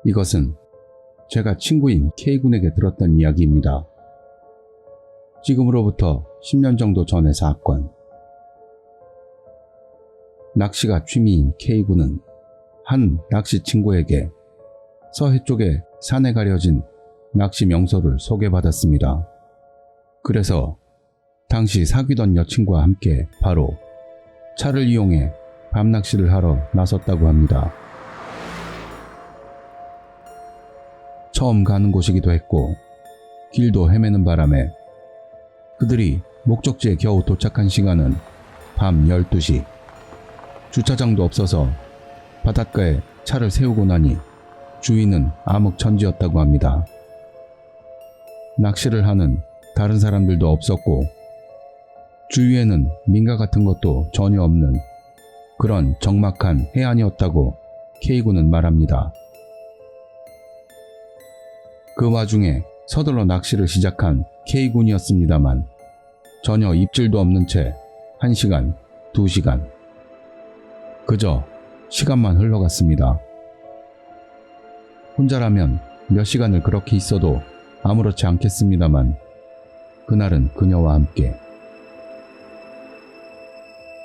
이것은 제가 친구인 K군에게 들었던 이야기입니다. 지금으로부터 10년 정도 전의 사건. 낚시가 취미인 K군은 한 낚시 친구에게 서해 쪽에 산에 가려진 낚시 명소를 소개받았습니다. 그래서 당시 사귀던 여친과 함께 바로 차를 이용해 밤낚시를 하러 나섰다고 합니다. 처음 가는 곳이기도 했고 길도 헤매는 바람에 그들이 목적지에 겨우 도착한 시간은 밤 12시. 주차장도 없어서 바닷가에 차를 세우고 나니 주위는 암흑천지였다고 합니다. 낚시를 하는 다른 사람들도 없었고 주위에는 민가 같은 것도 전혀 없는 그런 적막한 해안이었다고 K군은 말합니다. 그 와중에 서둘러 낚시를 시작한 K군이었습니다만 전혀 입질도 없는 채 1시간, 2시간 그저 시간만 흘러갔습니다. 혼자라면 몇 시간을 그렇게 있어도 아무렇지 않겠습니다만 그날은 그녀와 함께.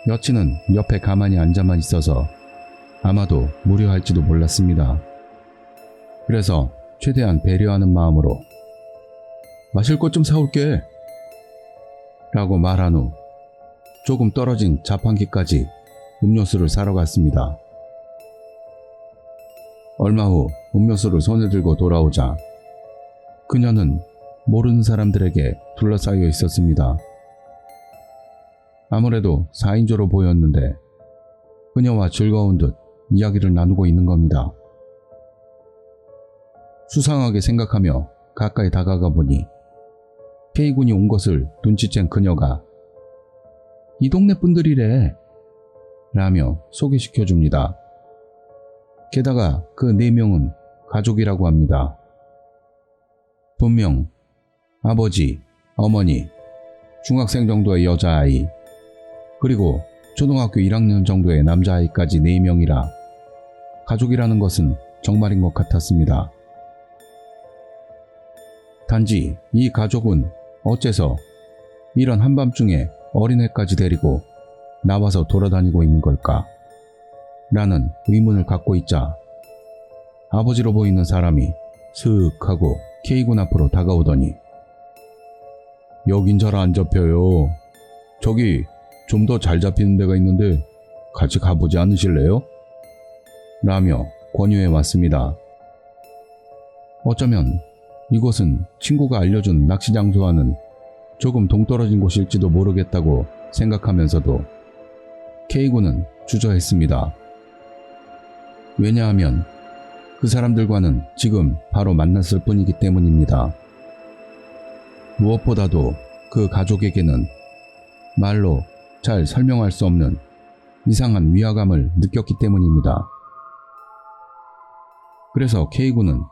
여친은 옆에 가만히 앉아만 있어서 아마도 무료할지도 몰랐습니다. 그래서 최대한 배려하는 마음으로 마실 것 좀 사올게 라고 말한 후 조금 떨어진 자판기까지 음료수를 사러 갔습니다. 얼마 후 음료수를 손에 들고 돌아오자 그녀는 모르는 사람들에게 둘러싸여 있었습니다. 아무래도 4인조로 보였는데 그녀와 즐거운 듯 이야기를 나누고 있는 겁니다. 수상하게 생각하며 가까이 다가가 보니 K군이 온 것을 눈치챈 그녀가 이 동네 분들이래 라며 소개시켜줍니다. 게다가 그 4명은 가족이라고 합니다. 분명 아버지, 어머니, 중학생 정도의 여자아이, 그리고 초등학교 1학년 정도의 남자아이까지 4명이라 가족이라는 것은 정말인 것 같았습니다. 단지 이 가족은 어째서 이런 한밤중에 어린애까지 데리고 나와서 돌아다니고 있는 걸까? 라는 의문을 갖고 있자 아버지로 보이는 사람이 스윽 하고 K군 앞으로 다가오더니 여긴 잘 안 잡혀요. 저기 좀 더 잘 잡히는 데가 있는데 같이 가보지 않으실래요? 라며 권유해 왔습니다. 어쩌면 이곳은 친구가 알려준 낚시 장소와는 조금 동떨어진 곳일지도 모르겠다고 생각하면서도 K군은 주저했습니다. 왜냐하면 그 사람들과는 지금 바로 만났을 뿐이기 때문입니다. 무엇보다도 그 가족에게는 말로 잘 설명할 수 없는 이상한 위화감을 느꼈기 때문입니다. 그래서 K군은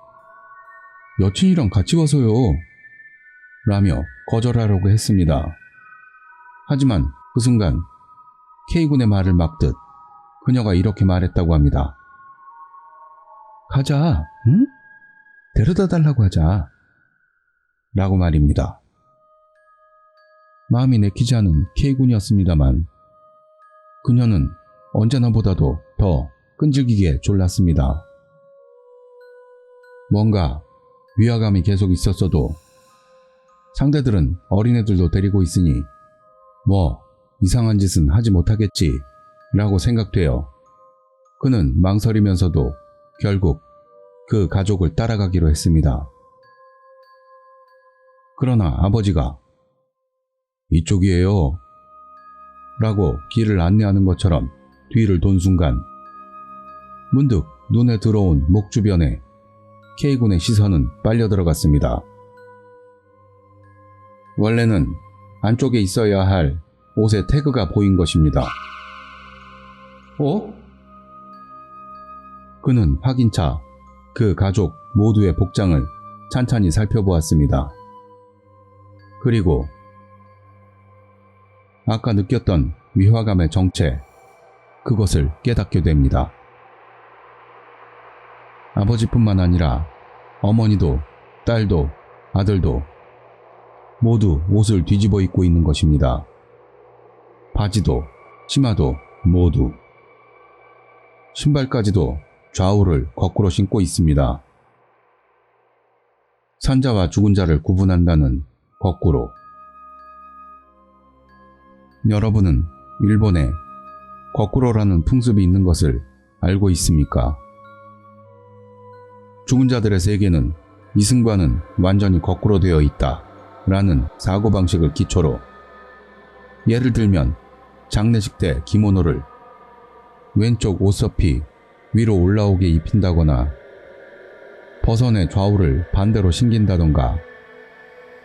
여친이랑 같이 와서요 라며 거절하려고 했습니다. 하지만 그 순간 K군의 말을 막듯 그녀가 이렇게 말했다고 합니다. 가자, 응? 데려다 달라고 하자 라고 말입니다. 마음이 내키지 않은 K군이었습니다만 그녀는 언제나보다도 더 끈질기게 졸랐습니다. 뭔가 위화감이 계속 있었어도 상대들은 어린애들도 데리고 있으니 뭐 이상한 짓은 하지 못하겠지 라고 생각되어 그는 망설이면서도 결국 그 가족을 따라가기로 했습니다. 그러나 아버지가 이쪽이에요 라고 길을 안내하는 것처럼 뒤를 돈 순간 문득 눈에 들어온 목 주변에 K군의 시선은 빨려 들어갔습니다. 원래는 안쪽에 있어야 할 옷의 태그가 보인 것입니다. 그는 확인차 그 가족 모두의 복장을 찬찬히 살펴보았습니다. 그리고 아까 느꼈던 위화감의 정체, 그것을 깨닫게 됩니다. 아버지뿐만 아니라 어머니도 딸도 아들도 모두 옷을 뒤집어 입고 있는 것입니다. 바지도 치마도 모두. 신발까지도 좌우를 거꾸로 신고 있습니다. 산자와 죽은 자를 구분한다는 거꾸로. 여러분은 일본에 거꾸로라는 풍습이 있는 것을 알고 있습니까? 죽은 자들의 세계는 이승과는 완전히 거꾸로 되어 있다 라는 사고방식을 기초로, 예를 들면 장례식 때 기모노를 왼쪽 옷서피 위로 올라오게 입힌다거나 버선의 좌우를 반대로 신긴다던가,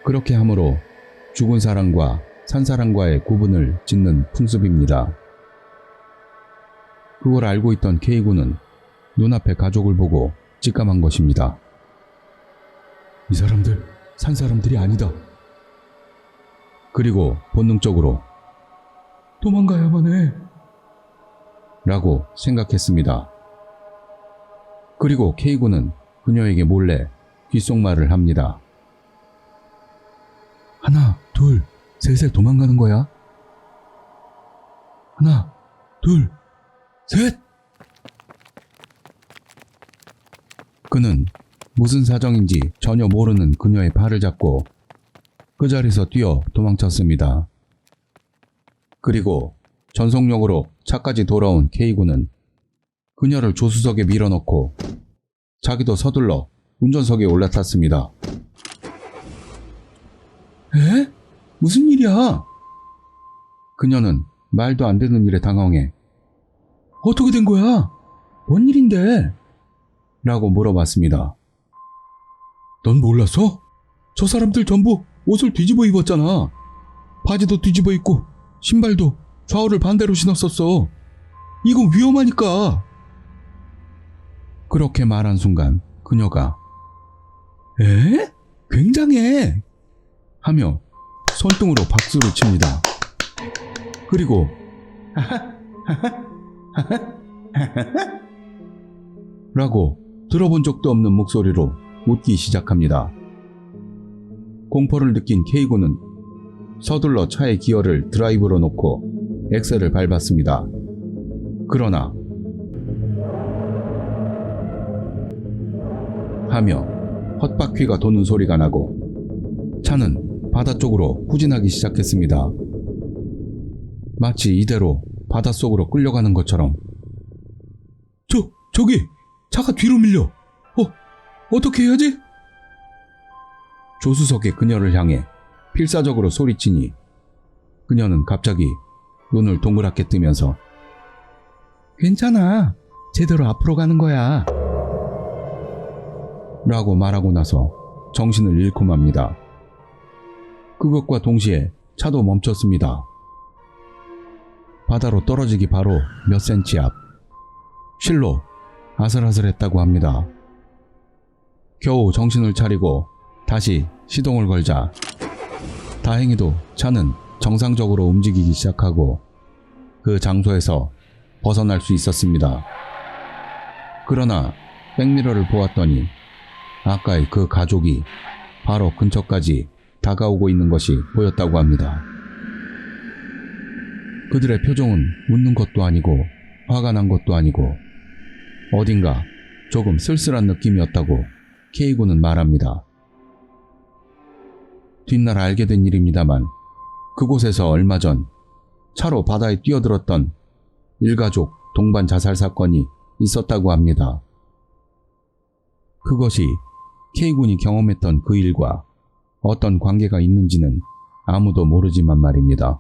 그렇게 함으로 죽은 사람과 산 사람과의 구분을 짓는 풍습입니다. 그걸 알고 있던 K군은 눈앞의 가족을 보고 직감한 것입니다. 이 사람들 산 사람들이 아니다. 그리고 본능적으로 도망가야만 해 라고 생각했습니다. 그리고 K군은 그녀에게 몰래 귓속말을 합니다. 하나, 둘, 셋에 도망가는 거야. 하나, 둘, 셋! 그는 무슨 사정인지 전혀 모르는 그녀의 팔을 잡고 그 자리에서 뛰어 도망쳤습니다. 그리고 전속력으로 차까지 돌아온 K군은 그녀를 조수석에 밀어넣고 자기도 서둘러 운전석에 올라탔습니다. 에? 무슨 일이야? 그녀는 말도 안 되는 일에 당황해 어떻게 된 거야? 뭔 일인데? 라고 물어봤습니다. 넌 몰랐어? 저 사람들 전부 옷을 뒤집어 입었잖아. 바지도 뒤집어 입고 신발도 좌우를 반대로 신었었어. 이건 위험하니까. 그렇게 말한 순간 그녀가 에? 굉장해! 하며 손등으로 박수를 칩니다. 그리고 라고 들어본 적도 없는 목소리로 웃기 시작합니다. 공포를 느낀 K군은 서둘러 차의 기어를 드라이브로 놓고 엑셀을 밟았습니다. 그러나 하며 헛바퀴가 도는 소리가 나고 차는 바다 쪽으로 후진하기 시작했습니다. 마치 이대로 바닷속으로 끌려가는 것처럼. 저기 차가 뒤로 밀려. 어떻게 해야지? 조수석의 그녀를 향해 필사적으로 소리치니 그녀는 갑자기 눈을 동그랗게 뜨면서 괜찮아. 제대로 앞으로 가는 거야. 라고 말하고 나서 정신을 잃고 맙니다. 그것과 동시에 차도 멈췄습니다. 바다로 떨어지기 바로 몇 센치 앞. 실로 아슬아슬했다고 합니다. 겨우 정신을 차리고 다시 시동을 걸자 다행히도 차는 정상적으로 움직이기 시작하고 그 장소에서 벗어날 수 있었습니다. 그러나 백미러를 보았더니 아까의 그 가족이 바로 근처까지 다가오고 있는 것이 보였다고 합니다. 그들의 표정은 웃는 것도 아니고 화가 난 것도 아니고 어딘가 조금 쓸쓸한 느낌이었다고 K군은 말합니다. 뒷날 알게 된 일입니다만 그곳에서 얼마 전 차로 바다에 뛰어들었던 일가족 동반 자살 사건이 있었다고 합니다. 그것이 K군이 경험했던 그 일과 어떤 관계가 있는지는 아무도 모르지만 말입니다.